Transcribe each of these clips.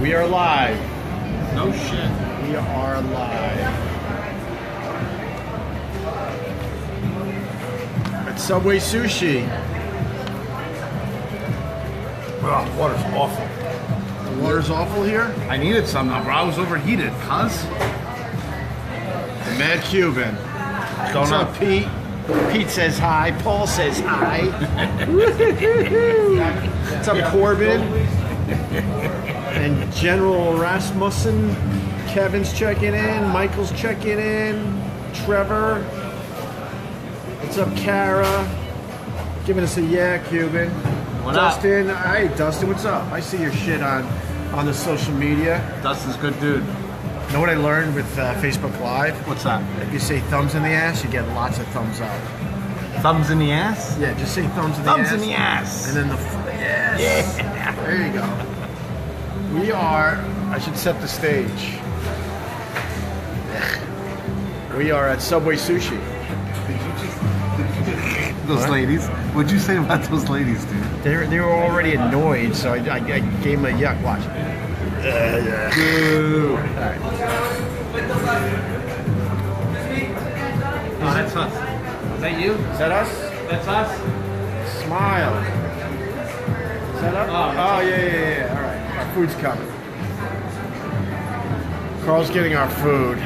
We are live. No shit. We are live. At Subway Sushi. Oh, the water's awful. The water's awful here? I needed some, bro. I was overheated, cuz. The Mad Cuban. What's up, Pete? Pete says hi. Paul says hi. What's up, Corbin? And General Rasmussen. Kevin's checking in. Michael's checking in. Trevor. What's up, Kara? Giving us a yeah, Cuban. What Dustin. Hey, Dustin, what's up? I see your shit on the social media. Dustin's a good dude. You know what I learned with Facebook Live? What's that? If you say thumbs in the ass, you get lots of thumbs up. Thumbs in the ass? Yeah, just say thumbs in the ass. Thumbs in the ass. And then the yes. Yeah. There you go. We are. I should set the stage. We are at Subway Sushi. Those ladies. What'd you say about those ladies, dude? They were already annoyed, so I gave them a yuck. Watch. Yeah. All right. Oh, that's us. Is that you? Is that us? That's us? Smile. Is that us? Oh, yeah. All right. Our food's coming. Carl's getting our food.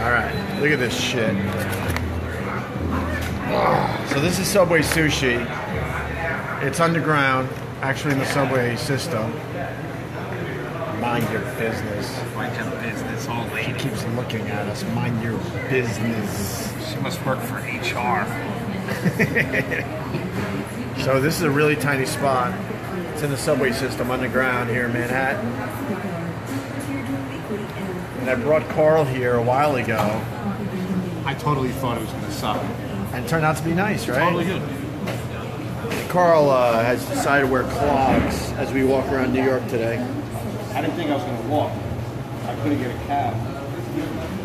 All right, look at this shit. So this is Subway Sushi. It's underground, actually in the subway system. Mind your business. Mind your business, old She lady. keeps looking at us. Mind your business. She must work for HR. So this is a really tiny spot. It's in the subway system underground here in Manhattan. And I brought Carl here a while ago. I totally thought it was going to suck. And it turned out to be nice, right? Totally good. Carl has decided to wear clogs as we walk around New York today. I didn't think I was going to walk. I couldn't get a cab.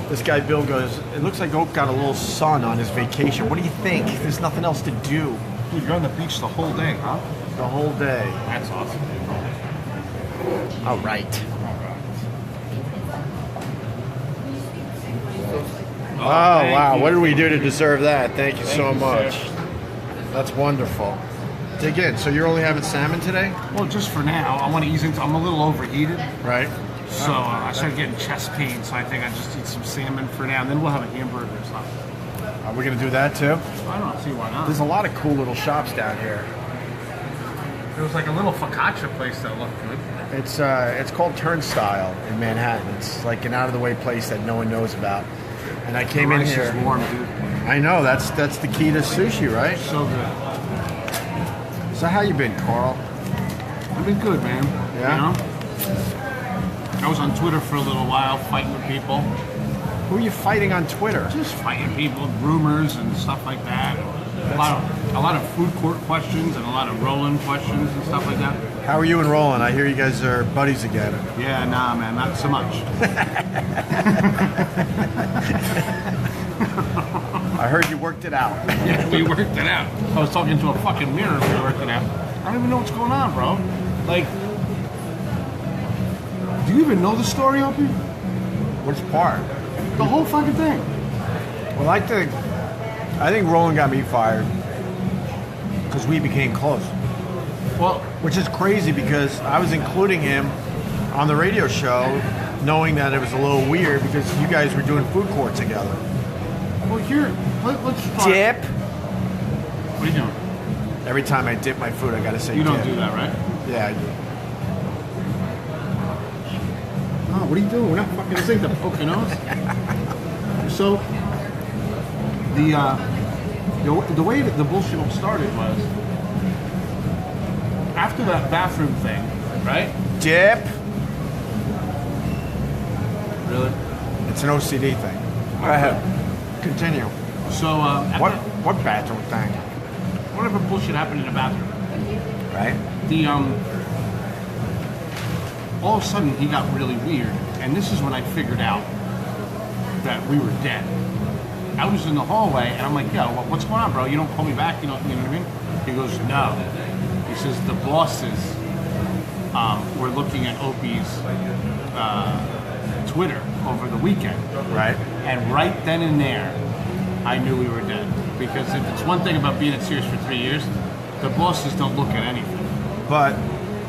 This guy Bill goes, it looks like Oak got a little sun on his vacation. What do you think? There's nothing else to do. Dude, you're on the beach the whole day, huh? The whole day. That's awesome. All right. Oh, wow. What did we do to deserve that? Thank you so much. That's wonderful. Dig in. So you're only having salmon today? Well, just for now. I want to ease into. I'm a little overheated, Right. so I started getting chest pain. So I think I just eat some salmon for now, and then we'll have a hamburger or something. Are we going to do that too? I don't see why not. There's a lot of cool little shops down here. There was like a little focaccia place that looked good. It's called Turnstile in Manhattan. It's like an out-of-the-way place that no one knows about. And I came in Rice here. is warm, dude. I know, that's the key to sushi, right? So good. So how you been, Carl? I've been good, man. Yeah? You know? I was on Twitter for a little while, fighting with people. Who are you fighting on Twitter? Just fighting people, rumors and stuff like that. A lot of food court questions and a lot of Roland questions and stuff like that. How are you and Roland? I hear you guys are buddies again. Yeah, nah, man, not so much. I heard you worked it out. Yeah, we worked it out. I was talking to a fucking mirror and we worked it out. I don't even know what's going on, bro. Like, do you even know the story, Opie? Which part? The whole fucking thing. Well, I think Roland got me fired because we became close. Well, Which is crazy because I was including him on the radio show knowing that it was a little weird because you guys were doing food court together. here, let's start. Dip. What are you doing? Every time I dip my food, I gotta say You dip. don't do that, right? Yeah, I do. Oh, what are you doing? We're not fucking this ain't the Poconos. So the way that the bullshit all started was after that bathroom thing, right? Dip. Really? It's an OCD thing. Go ahead. Continue. So What bathroom thing? whatever bullshit happened in the bathroom, Right? the all of a sudden he got really weird, and this is when I figured out that we were dead. I was in the hallway, and I'm like, yo, what's going on, bro? You don't call me back, you know what I mean? He goes, no. He says, the bosses were looking at Opie's Twitter over the weekend. Right. And right then and there, I knew we were dead. Because if it's one thing about being at Sirius for 3 years, the bosses don't look at anything. But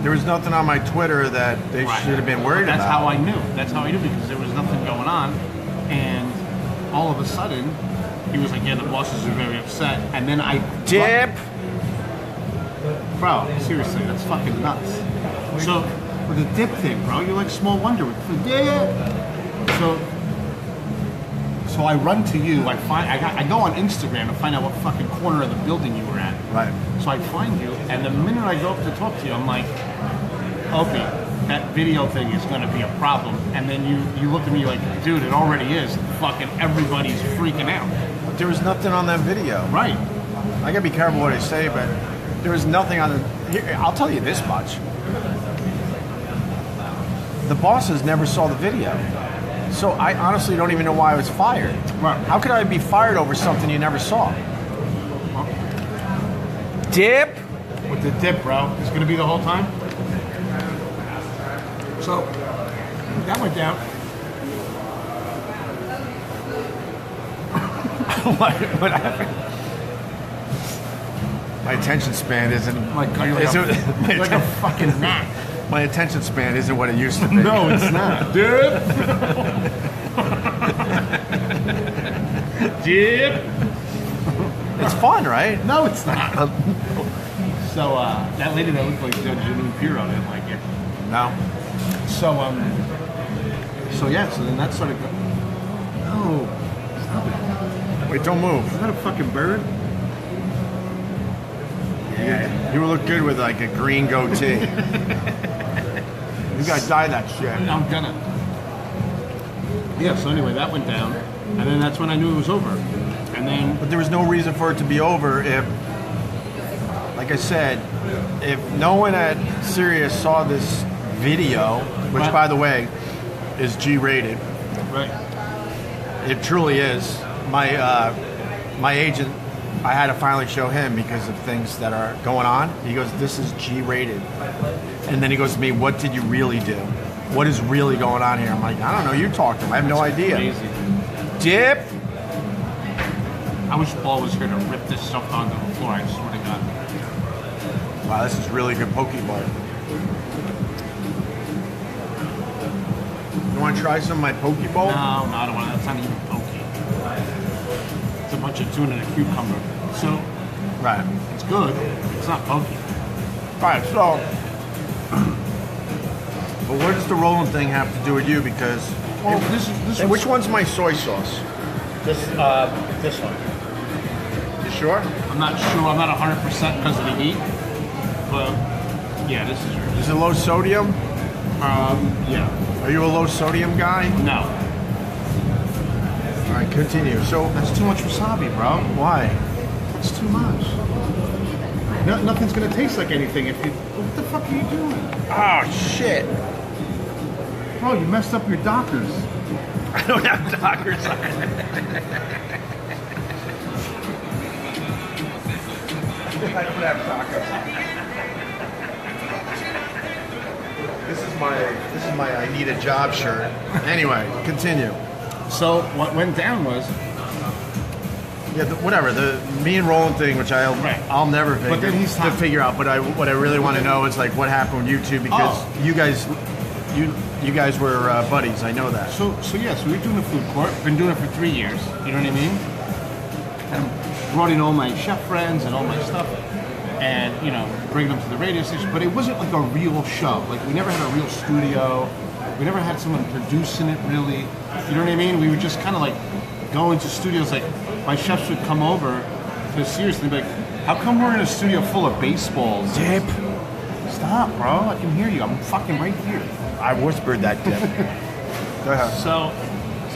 there was nothing on my Twitter that they should have been worried That's about. how I knew. That's how I knew, because there was nothing going on. And all of a sudden, he was like, yeah, the bosses are very upset. And then I... Dip! Bro, seriously, that's fucking nuts. So, with the dip thing, bro, you're like Small Wonder with the dip. So I run to you. I go on Instagram to find out what fucking corner of the building you were at. Right. So I find you, and the minute I go up to talk to you, I'm like, Opie, that video thing is going to be a problem. And then you look at me like, dude, it already is. Fucking everybody's freaking out. But there was nothing on that video. Right. I gotta be careful what I say, but there was nothing on the... Here, I'll tell you this much. The bosses never saw the video. So I honestly don't even know why I was fired. Right. How could I be fired over something you never saw? Dip? With the dip, bro. It's going to be the whole time. So, that went down. What happened? My attention span isn't... Like a fucking gnat. My attention span isn't what it used to be. No, it's not. Dip. Dip. It's fun, right? No, it's not. So that lady that looked like Janine Pirro didn't like it. No. So yeah. So then that started. No, stop it. Wait, don't move. Is that a fucking bird? Yeah. You would look good with like a green goatee. You gotta dye that shit. I'm gonna. Yeah. So anyway, that went down, and then that's when I knew it was over. And then, But there was no reason for it to be over if, like I said, if no one at Sirius saw this video, which Right. by the way is G-rated. right. It truly is. My agent, I had to finally show him because of things that are going on. He goes, this is G-rated. And then he goes to me, what did you really do? What is really going on here? I'm like, I don't know. You talk to him. I have no idea. Crazy. Dip. I wish Paul was here to rip this stuff onto the floor. I swear to God. Wow, this is really good poke bar. You want to try some of my poke bowl? No, I don't want. That's not even pokey. It's a bunch of tuna and a cucumber. So Right. it's good. It's not pokey. All right, so... But what does the Roland thing have to do with you? Because... Well, this Hey, which one's my soy sauce? this one. You sure? I'm not sure. I'm not 100% because of the heat, but yeah, this is yours. Is it low sodium? Yeah. Are you a low sodium guy? No, All right, continue. So, that's too much wasabi, bro. why? That's too much. No, nothing's gonna taste like anything if you. What the fuck are you doing? Oh, shit. Bro, you messed up your Dockers. I don't have Dockers on. I don't have Dockers on. This is my I need a job shirt. Anyway, continue. So what went down was. Yeah, whatever. The me and Roland thing, which I'll never But then he's figure out. But what I really want to know is like what happened with you two because you guys were buddies. I know that. So yeah, so we're doing the food court. Been doing it for 3 years. You know what I mean? And brought in all my chef friends and all my stuff, and bring them to the radio station. But it wasn't like a real show. Like we never had a real studio. We never had someone producing it really. You know what I mean? We would just kind of like go into studios. Like my chefs would come over to seriously be like, "How come we're in a studio full of baseballs?" Dip. Stop, bro. I can hear you. I'm fucking right here. I whispered that dip. Go ahead. So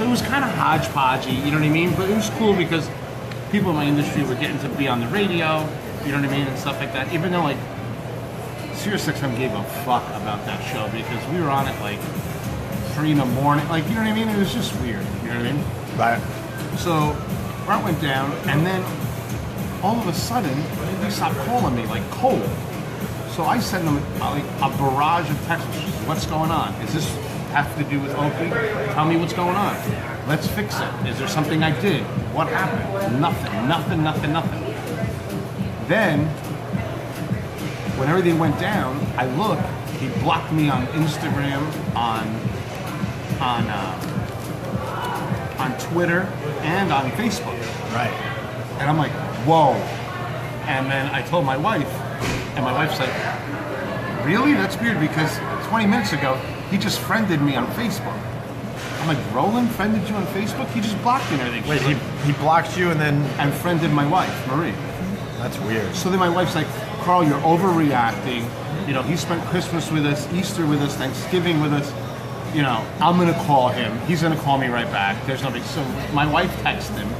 it was kind of hodgepodgey, you know what I mean? But it was cool because people in my industry were getting to be on the radio, you know what I mean, and stuff like that. Even though like Sirius XM gave a fuck about that show because we were on it like 3 in the morning. Like, you know what I mean? It was just weird. You know what I mean? Right. So Brent went down, and then all of a sudden, they stopped calling me like cold. So I sent them like a barrage of text messages. What's going on? Is this have to do with Opie? Tell me what's going on. Let's fix it. Is there something I did? What happened? Nothing. Then, when everything went down, I looked. He blocked me on Instagram, on Twitter, and on Facebook. Right. And I'm like, whoa. And then I told my wife, and my wife's like, really? That's weird because 20 minutes ago, he just friended me on Facebook. I'm like, Roland friended you on Facebook? He just blocked me and everything. Wait, he blocked you and then... And friended my wife, Marie. That's weird. So then my wife's like, Carl, you're overreacting. You know, he spent Christmas with us, Easter with us, Thanksgiving with us. You know, I'm going to call him. He's going to call me right back. There's no big... So my wife texted him,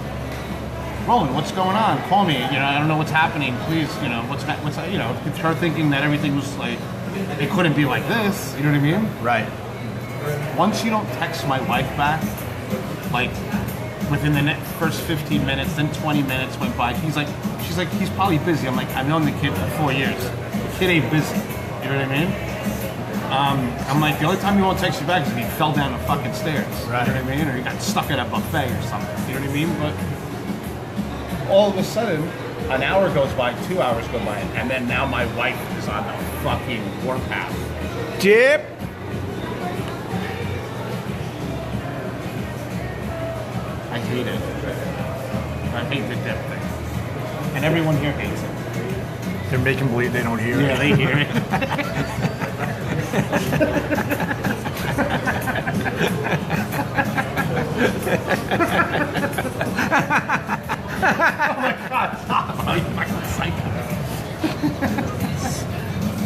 Roland, what's going on? Call me. You know, I don't know what's happening. Please, you know, what's you know, it's her thinking that everything was like, it couldn't be like this. You know what I mean? Right. Once you don't text my wife back, like within the first 15 minutes, then 20 minutes went by. She's like, he's probably busy. I'm like, I've known the kid for 4 years. The kid ain't busy. You know what I mean? I'm like, the only time he won't text you back is if he fell down the fucking stairs. Right. You know what I mean? Or he got stuck at a buffet or something. You know what I mean? But all of a sudden, an hour goes by, 2 hours go by, and then now my wife is on the fucking warpath. Dip. I hate it. I hate the dip thing. And everyone here hates it. They're making believe they don't hear it. Yeah, they hear it. Oh my God, stop. Oh, you fucking psycho.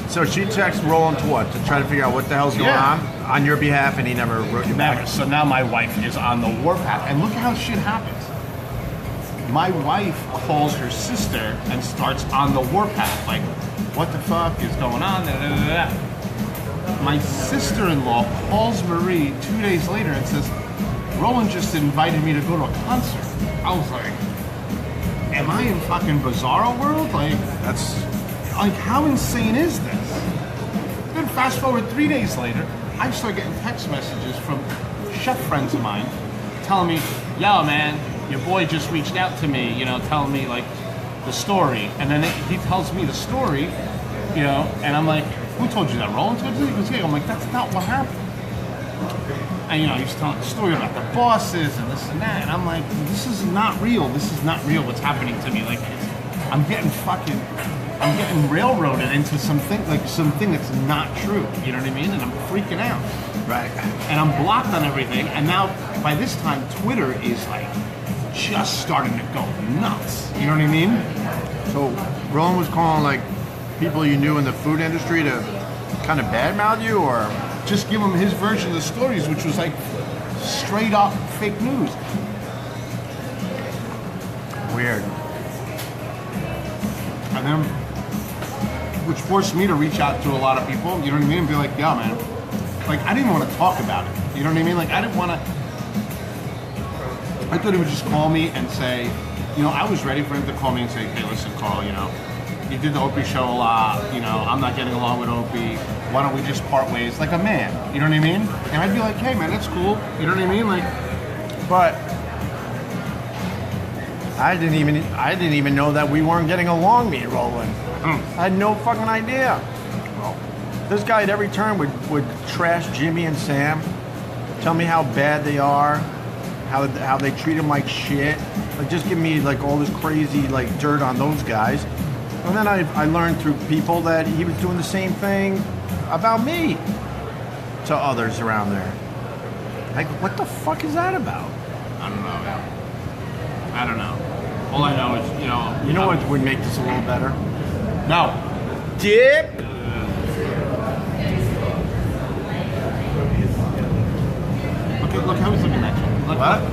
So she texts Roland to what? To try to figure out what the hell's going on your behalf, and he never wrote you back. Never. So now my wife is on the warpath, and look how shit happens. My wife calls her sister and starts on the warpath, like, what the fuck is going on? Da, da, da, da. My sister-in-law calls Marie 2 days later and says, Roland just invited me to go to a concert. I was like, am I in fucking Bizarro World? Like, how insane is this? Then fast forward 3 days later, I start getting text messages from chef friends of mine telling me, yo man, your boy just reached out to me, you know, telling me like the story. And then he tells me the story, you know, and I'm like, who told you that? Roland told you? He goes, yeah. I'm like, that's not what happened. And you know, he's telling the story about the bosses and this and that. And I'm like, this is not real. This is not real what's happening to me. Like, I'm getting railroaded into something that's not true. You know what I mean? And I'm freaking out. Right. And I'm blocked on everything. And now, by this time, Twitter is like just starting to go nuts. You know what I mean? So Roland was calling like people you knew in the food industry to kind of badmouth you, or just give him his version of the stories, which was like straight up fake news. Weird. And then, which forced me to reach out to a lot of people, you know what I mean, and be like, yeah, man, like, I didn't want to talk about it, you know what I mean, like, I didn't want to, I thought he would just call me and say, you know, I was ready for him to call me and say, hey, listen, Carl, you know, you did the Opie show a lot, you know, I'm not getting along with Opie, why don't we just part ways, like a man, you know what I mean, and I'd be like, hey, man, that's cool, you know what I mean, like, but I didn't even know that we weren't getting along, me and Roland. I had no fucking idea. This guy at every turn would trash Jimmy and Sam, tell me how bad they are, how they treat him like shit, like just give me like all this crazy like dirt on those guys. And then I learned through people that he was doing the same thing about me to others around there. Like, what the fuck is that about? I don't know, man. I don't know. All I know is, you know... You know what would make this a little better? No. Dip! Look how he's looking at you.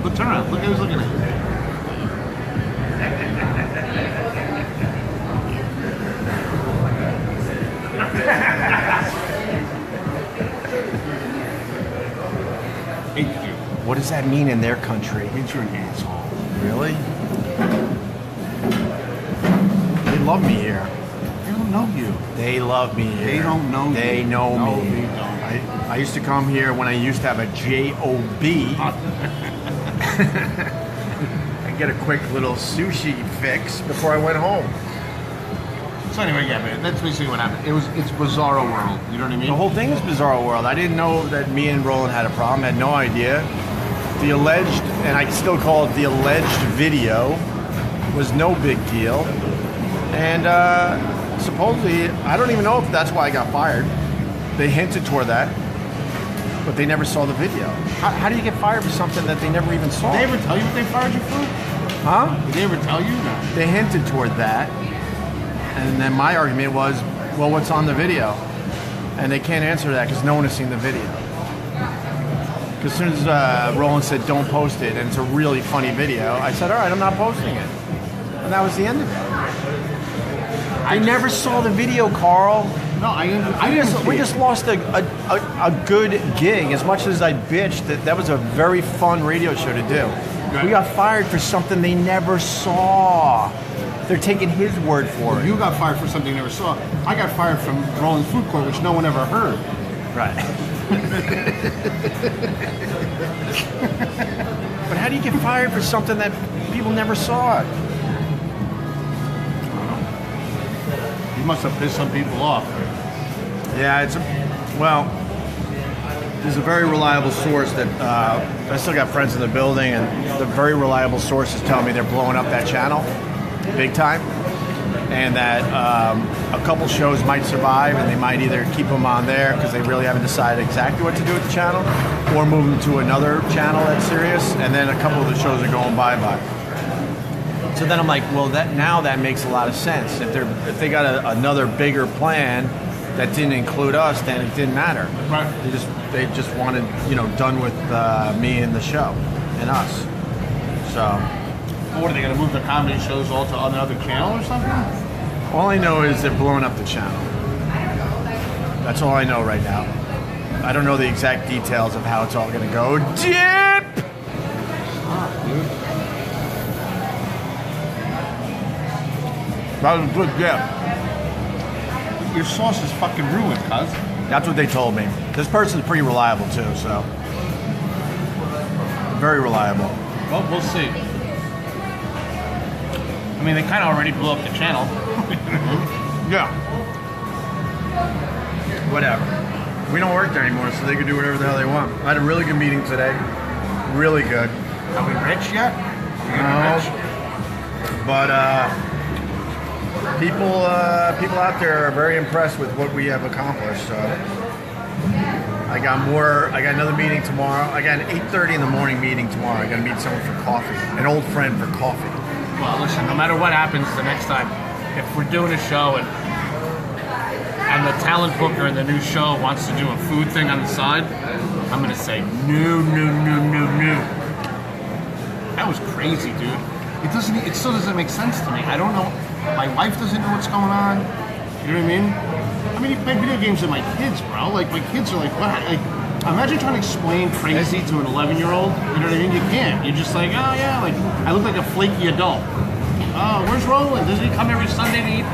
Look, turn around. Look how he's looking at you. What does that mean in their country? It means you're an asshole. Really? They love me here. They don't know you. They love me here. They don't know you. They know No, me. they don't. I used to come here when I used to have a J-O-B. and get a quick little sushi fix before I went home. So anyway, yeah, man, that's basically what happened. It's Bizarro World. You know what I mean? The whole thing is Bizarro World. I didn't know that me and Roland had a problem. I had no idea. The alleged, and I still call it the alleged video, was no big deal. And supposedly, I don't even know if that's why I got fired. They hinted toward that, but they never saw the video. How do you get fired for something that they never even saw? Did they ever tell you what they fired you for? Huh? Did they ever tell you? No. They hinted toward that. And then my argument was, well, what's on the video? And they can't answer that because no one has seen the video. Because as soon as Roland said, don't post it, and it's a really funny video, I said, all right, I'm not posting it. And that was the end of it. I never saw the video, Carl. No, I didn't. We just lost a good gig. As much as I bitched, that was a very fun radio show to do. Right. We got fired for something they never saw. They're taking his word for it. You got fired for something you never saw. I got fired from Roland's Food Court, which no one ever heard. Right. But how do you get fired for something that people never saw? You must have pissed some people off. Yeah, there's a very reliable source that I still got friends in the building, and the very reliable sources tell me they're blowing up that channel big time, and that a couple shows might survive, and they might either keep them on there because they really haven't decided exactly what to do with the channel, or move them to another channel that's serious, and then a couple of the shows are going bye-bye. So then I'm like, well, that makes a lot of sense. If they got another bigger plan that didn't include us, then it didn't matter. Right. They just wanted, done with me and the show and us. So. What are they going to move the comedy shows all to another channel or something? All I know is they're blowing up the channel. That's all I know right now. I don't know the exact details of how it's all going to go. Dip! Dude. That was a good dip. Your sauce is fucking ruined, cuz. That's what they told me. This person's pretty reliable too, so. Very reliable. Well, we'll see. I mean, they kind of already blew up the channel. Yeah. Whatever. We don't work there anymore, so they can do whatever the hell they want. I had a really good meeting today. Really good. Are we rich yet? No. But people out there are very impressed with what we have accomplished. So I got another meeting tomorrow. I got an 8:30 in the morning meeting tomorrow. I got to meet someone for coffee, an old friend for coffee. Well, listen, no matter what happens the next time, if we're doing a show and the talent booker in the new show wants to do a food thing on the side, I'm going to say, no. That was crazy, dude. It still doesn't make sense to me. I don't know. My wife doesn't know what's going on. You know what I mean? I mean, you play video games with my kids, bro. Like, my kids are like, what? Like, imagine trying to explain crazy to an 11-year-old. You know what I mean? You can't. You're just like, oh, yeah, like, I look like a flaky adult. Oh, where's Roland? Doesn't he come every Sunday to eat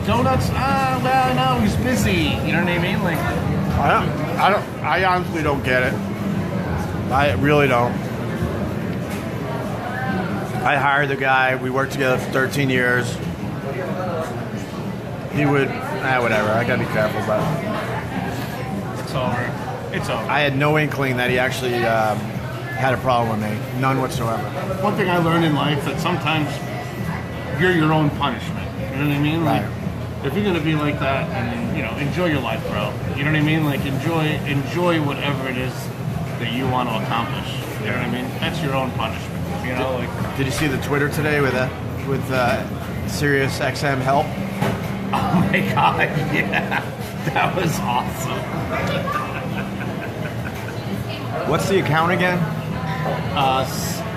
donuts? Well, no, he's busy. You know what I mean? Like, I honestly don't get it. I really don't. I hired the guy. We worked together for 13 years. He would, whatever. I gotta be careful, but it's over. It's over. I had no inkling that he actually had a problem with me. None whatsoever. One thing I learned in life that sometimes you're your own punishment. You know what I mean? Like, if you're gonna be like that, and enjoy your life, bro. You know what I mean? Like, enjoy whatever it is that you want to accomplish. You know what I mean? That's your own punishment. You know, Did you see the Twitter today with Sirius XM help? Oh my god, yeah. That was awesome. What's the account again?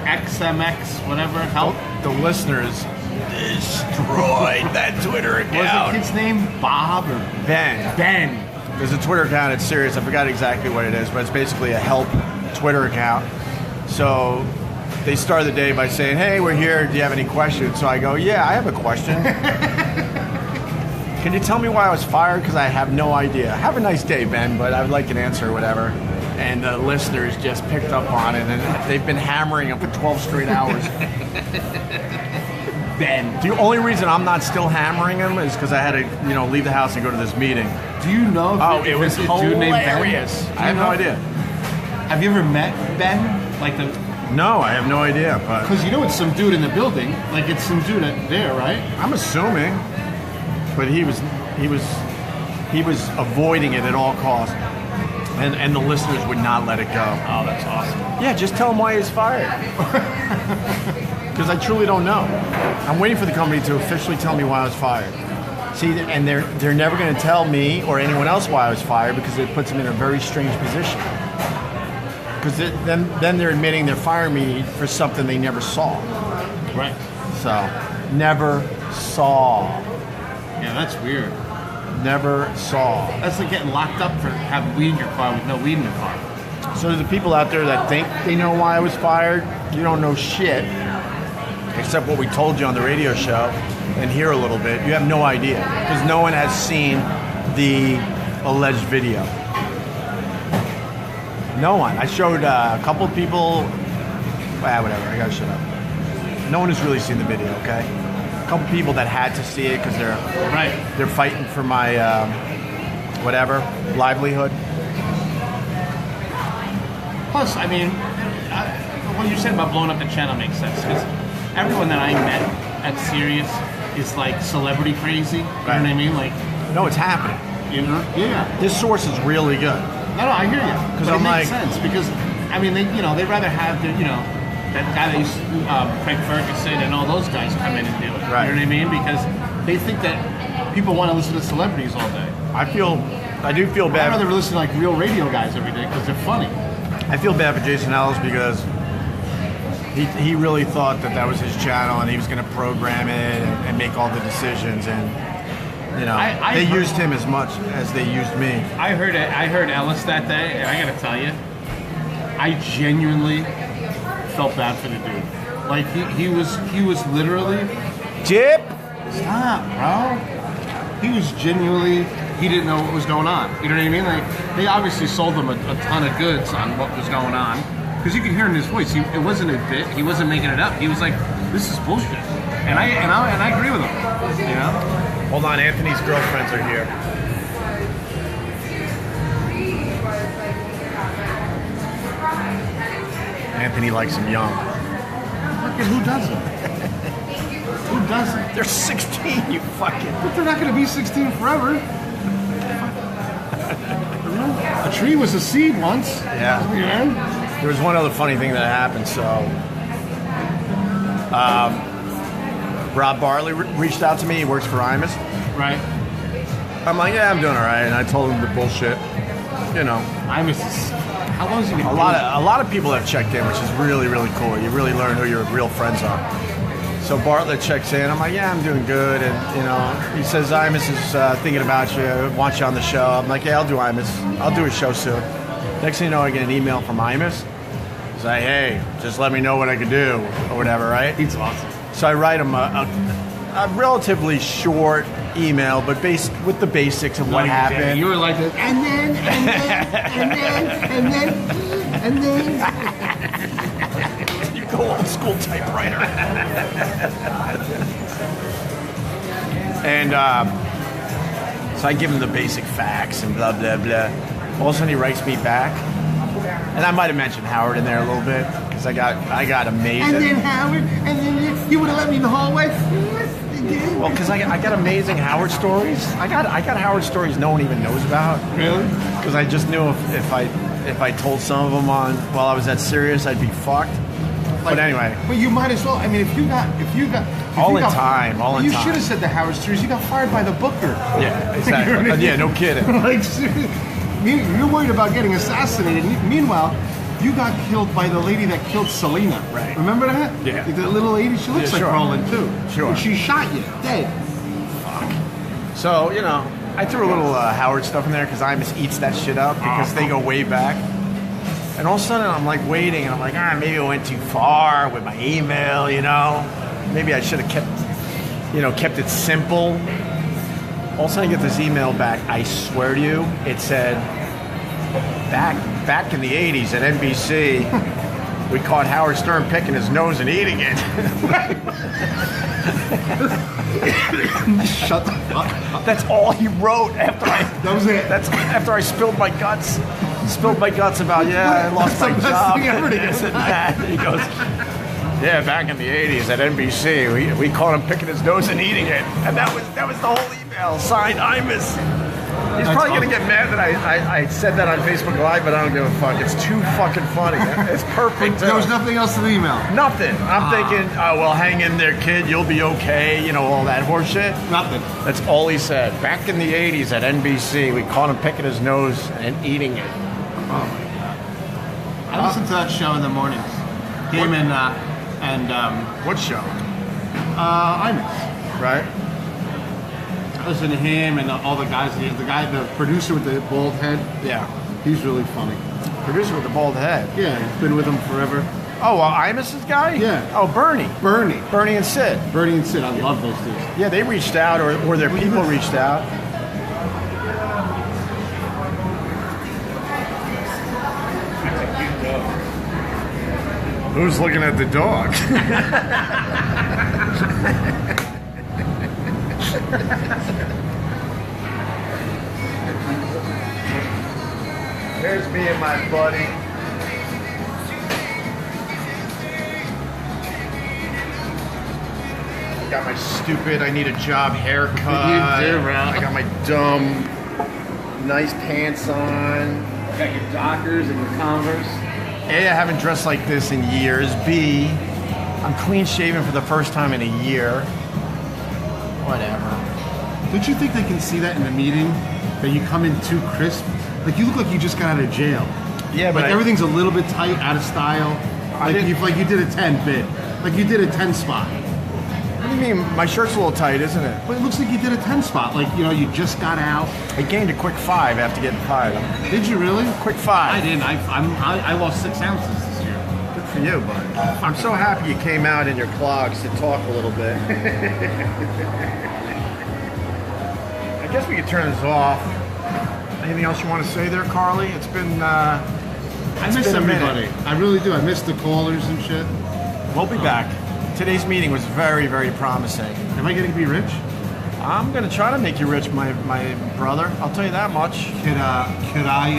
XMX, whatever, help. The listeners destroyed that Twitter account. What's the kid's name? Bob or Ben. Ben. There's a Twitter account, it's Sirius. I forgot exactly what it is, but it's basically a help Twitter account. So they started the day by saying, hey, we're here. Do you have any questions? So I go, yeah, I have a question. Can you tell me why I was fired? Because I have no idea. Have a nice day, Ben, but I would like an answer or whatever. And the listeners just picked up on it, and they've been hammering him for 12 straight hours. Ben. The only reason I'm not still hammering him is because I had to, leave the house and go to this meeting. Do you know? It was hilarious. I have no idea. Have you ever met Ben? Like the? No, I have no idea. But because it's some dude in the building. Like it's some dude there, right? I'm assuming. But he was avoiding it at all costs, and the listeners would not let it go. Oh, that's awesome. Yeah, just tell him why he's fired. Because I truly don't know. I'm waiting for the company to officially tell me why I was fired. See, and they're never going to tell me or anyone else why I was fired because it puts them in a very strange position. Because then they're admitting they're firing me for something they never saw. Right. So, never saw. Yeah, that's weird. Never saw. That's like getting locked up for having weed in your car with no weed in your car. So there's the people out there that think they know why I was fired. You don't know shit, except what we told you on the radio show and hear a little bit. You have no idea because no one has seen the alleged video. No one. I showed a couple of people. Whatever. I gotta shut up. No one has really seen the video. Okay. A couple people that had to see it because they're fighting for my livelihood. Plus, I mean, what you said about blowing up the channel makes sense because everyone that I met at Sirius is like celebrity crazy. You know what I mean? Like, no, it's happening. You know? Yeah. This source is really good. No, I hear you. Because it makes sense because I mean, they'd rather have the that guy that used Craig Ferguson and all those guys come in and do it. Right. You know what I mean? Because they think that people want to listen to celebrities all day. I do feel bad. I'd rather listen to like real radio guys every day because they're funny. I feel bad for Jason Ellis because he really thought that was his channel and he was going to program it and make all the decisions and they used him as much as they used me. I heard Ellis that day and I got to tell you, I genuinely felt bad for the dude. Like he was literally Jip. Stop, bro. He was genuinely, he didn't know what was going on. You know what I mean? Like they obviously sold him a ton of goods on what was going on because you could hear in his voice. It wasn't a bit. He wasn't making it up. He was like, "This is bullshit," and I agree with him. You know? Hold on, Anthony's girlfriends are here. Anthony likes him young. Who doesn't? Who doesn't? They're 16, you fucking... But they're not going to be 16 forever. A tree was a seed once. Yeah. There was one other funny thing that happened. So, Rob Bartley reached out to me. He works for Imus. Right. I'm like, yeah, I'm doing all right. And I told him the bullshit. Imus is... How long has he been a lot of people have checked in, which is really, really cool. You really learn who your real friends are. So Bartlett checks in. I'm like, yeah, I'm doing good. And, he says, Imus is thinking about you, wants you on the show. I'm like, yeah, I'll do Imus. I'll do a show soon. Next thing you know, I get an email from Imus. It's like, hey, just let me know what I can do or whatever, right? He's awesome. So I write him a relatively short email, but with the basics of what happened. You were like, and then. You go old school typewriter. And so I give him the basic facts and blah, blah, blah. All of a sudden he writes me back. And I might have mentioned Howard in there a little bit because I got amazing. And then Howard, and then you would have let me in the hallway. Well, because I got amazing Howard stories. I got Howard stories no one even knows about. Really? Because I just knew if I told some of them while I was at Sirius, I'd be fucked. But anyway. But you might as well. I mean, if you got. All in time. You should have said the Howard stories. You got fired by the booker. Yeah, exactly. You know what I mean? Yeah, no kidding. Like, you're worried about getting assassinated. Meanwhile, you got killed by the lady that killed Selena. Right. Remember that? Yeah. The little lady, she looks like sure. Roland too. Sure. And she shot you, dead. Fuck. So, I threw a little Howard stuff in there because Imus eats that shit up because they go way back. And all of a sudden, I'm like waiting, and I'm like, maybe I went too far with my email, you know? Maybe I should have kept it simple. All of a sudden, I get this email back. I swear to you, it said, back in the 80s at NBC, we caught Howard Stern picking his nose and eating it. Shut the fuck up. That's all he wrote after That was it. That's after I spilled my guts. Spilled my guts about, I lost my job. This and that. And he goes, back in the 80s at NBC, we caught him picking his nose and eating it. And that was the whole email, signed Imus. He's probably going to get mad that I said that on Facebook Live, but I don't give a fuck. It's too fucking funny. It's perfect. There was nothing else in the email? Nothing. I'm thinking, hang in there, kid. You'll be okay. You know, all that horse shit. Nothing. That's all he said. Back in the 80s at NBC, we caught him picking his nose and eating it. Oh, my God. I listen to that show in the mornings. Him and what show? Imus. Right? I listen to him and all the guys. The producer with the bald head. Yeah. He's really funny. Producer with the bald head. Yeah, he's been with him forever. Oh, Imus's guy? Yeah. Oh, Bernie and Sid. Bernie and Sid. I love those dudes. Yeah, they reached out, or their people reached out. Who's looking at the dog? There's me and my buddy. I got my stupid, I need a job haircut. You do, bro. I got my dumb, nice pants on. Got your Dockers and your Converse. A, I haven't dressed like this in years. B, I'm clean shaven for the first time in a year. Whatever. Don't you think they can see that in the meeting? That you come in too crisp? Like you look like you just got out of jail. Yeah, but like everything's a little bit tight, out of style. Like you did a 10 bit. Like you did a 10 spot. What do you mean? My shirt's a little tight, isn't it? But it looks like you did a 10 spot. Like, you just got out. I gained a quick 5 after getting fired. Did you really? Quick 5. I didn't. I lost 6 ounces this year. Good for you, bud. I'm so happy you came out in your clogs to talk a little bit. I guess we could turn this off. Anything else you want to say there, Carly? It's been I miss everybody. I really do. I miss the callers and shit. We'll be back. Today's meeting was very, very promising. Am I going to be rich? I'm going to try to make you rich, my brother. I'll tell you that much. Could I?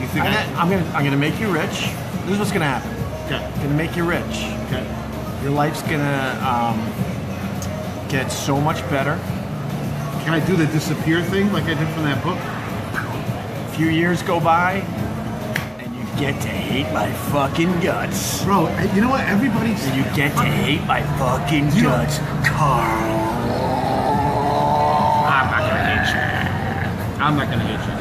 You think I'm going to make you rich. This is what's going to happen. Okay. I'm going to make you rich. Okay. Your life's going to get so much better. Can I do the disappear thing like I did from that book? A few years go by, and you get to hate my fucking guts. Bro, you know what? Everybody's... And you get to hate my fucking guts, Carl. I'm not gonna hate you. I'm not gonna hate you.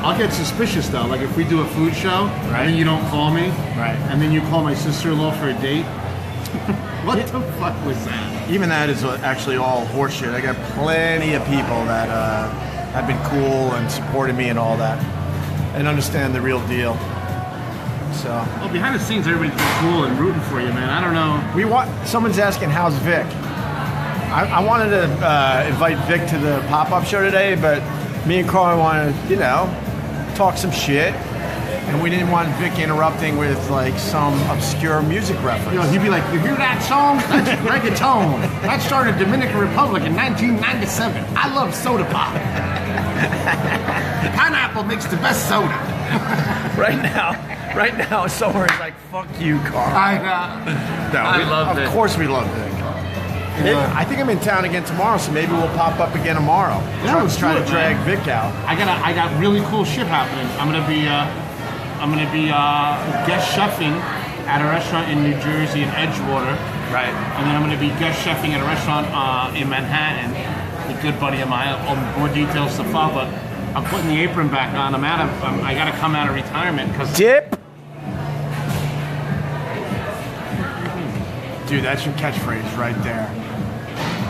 I'll get suspicious though. Like if we do a food show, right, and then you don't call me, right, and then you call my sister-in-law for a date. What the fuck was that? Even that is actually all horseshit. I got plenty of people that have been cool and supported me and all that, and understand the real deal. So. Well, behind the scenes, everybody's been cool and rooting for you, man. I don't know. Someone's asking, how's Vic? I wanted to invite Vic to the pop-up show today, but me and Carl wanted to, talk some shit. And we didn't want Vic interrupting with like some obscure music reference. He'd be like, "You hear that song? That's reggaeton. That started Dominican Republic in 1997. I love soda pop. Pineapple makes the best soda." Right now, somewhere is like, "Fuck you, Carl." I love Vic. Of course, we love Vic. I think I'm in town again tomorrow, so maybe we'll pop up again tomorrow. Yeah, let's try to do it, drag man. Vic out. I got really cool shit happening. I'm gonna be guest chefing at a restaurant in New Jersey in Edgewater. Right. And then I'm gonna be guest chefing at a restaurant in Manhattan. A good buddy of mine. More details to follow. But I'm putting the apron back on. I gotta come out of retirement because. Dip. Dude, that's your catchphrase right there.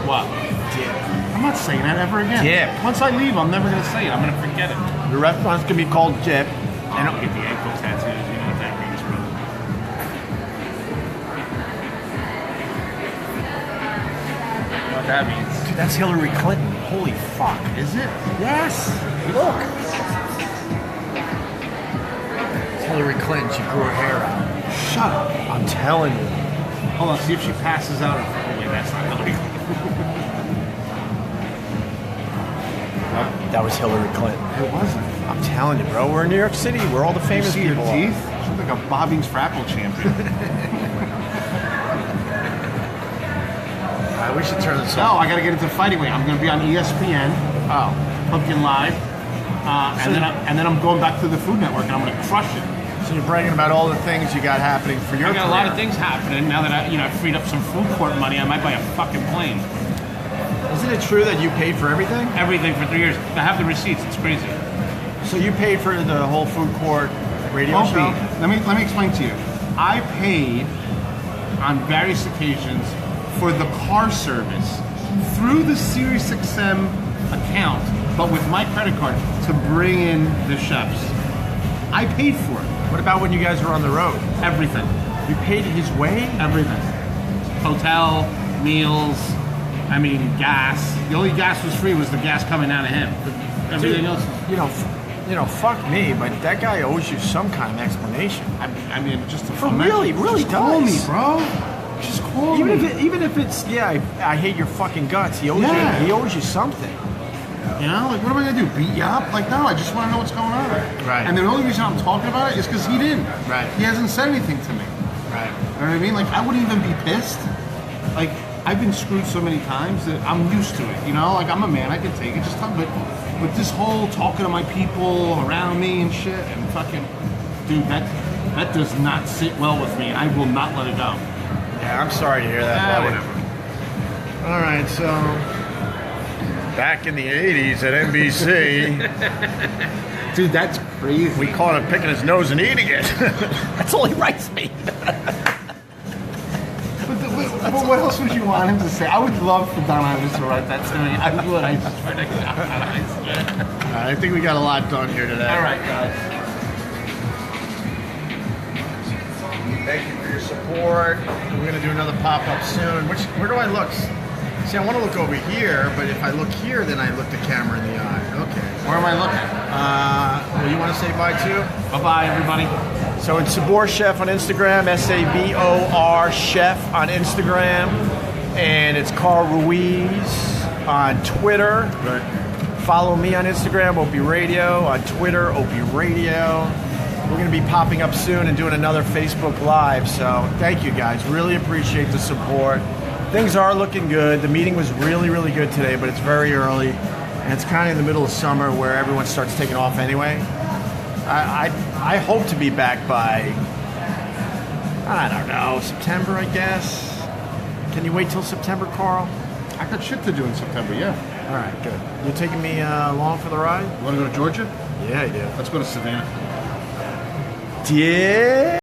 What? Dip. I'm not saying that ever again. Dip. Once I leave, I'm never gonna say it. I'm gonna forget it. The restaurant's gonna be called Dip. And I'll get the ankle tattoos. that means. Dude, that's Hillary Clinton. Holy fuck. Is it? Yes. Look. It's Hillary Clinton. She grew her hair out. Shut up. I'm telling you. Hold on, see if she passes out. Oh wait, that's not Hillary Clinton. That was Hillary Clinton. It wasn't. I'm telling you, bro. We're in New York City. We're all the famous You see people. her teeth? She's like a Bobby's Frapple champion. All right, we should turn this No, off. I gotta get into fighting weight. I'm gonna be on ESPN, Oh. Pumpkin Live, and then I'm going back to the Food Network and I'm gonna crush it. So you're bragging about all the things you got happening for your I got a lot of career. things happening now that I freed up some food court money. I might buy a fucking plane. Isn't it true that you paid for everything? Everything for 3 years. I have the receipts. It's crazy. So you paid for the whole food court radio Won't show? be. Let me explain to you. I paid on various occasions for the car service through the SiriusXM account, but with my credit card to bring in the chefs. I paid for it. What about when you guys were on the road? Everything. You paid his way? Everything. Hotel, meals, I mean gas. The only gas was free was the gas coming out of him. But everything else. You know, fuck me, but that guy owes you some kind of explanation. I mean, just to really just call me, does. bro. Just call me. Even if it's I hate your fucking guts. He owes Yeah. you something. You know, like, what am I gonna do? Beat you up? Like, no, I just want to know what's going on. Right. And the only reason I'm talking about it is because he didn't. Right. He hasn't said anything to me. Right. You know what I mean? Like, I wouldn't even be pissed. Like, I've been screwed so many times that I'm used to it. You know, like, I'm a man, I can take it. Just talk, but this whole talking to my people around me and shit, and fucking, dude, that does not sit well with me, and I will not let it go. Yeah, I'm sorry to hear that. buddy. Whatever. All right, so back in the 80s at NBC, Dude, that's crazy. we caught him picking his nose and eating it. That's all he writes me. But what else would you want him to say? I would love for Don Imus to write that to me. I would. I swear to God. I swear. I think we got a lot done here today. All right, guys. Thank you for your support. We're going to do another pop-up soon. Where do I look? See, I want to look over here, but if I look here, then I look the camera in the eye. Okay. Where am I looking? Well, you want to say bye too? Bye-bye, everybody. So it's Sabor Chef on Instagram, SABOR Chef on Instagram, and it's Carl Ruiz on Twitter. Right. Follow me on Instagram, Opie Radio, on Twitter, Opie Radio. We're going to be popping up soon and doing another Facebook Live, so thank you guys. Really appreciate the support. Things are looking good. The meeting was really, really good today, but it's very early, and it's kind of in the middle of summer where everyone starts taking off anyway. I hope to be back by, I don't know, September, I guess. Can you wait till September, Carl? I got shit to do in September, yeah. All right, good. You taking me along for the ride? You want to go to Georgia? Yeah, I do. Let's go to Savannah. Yeah.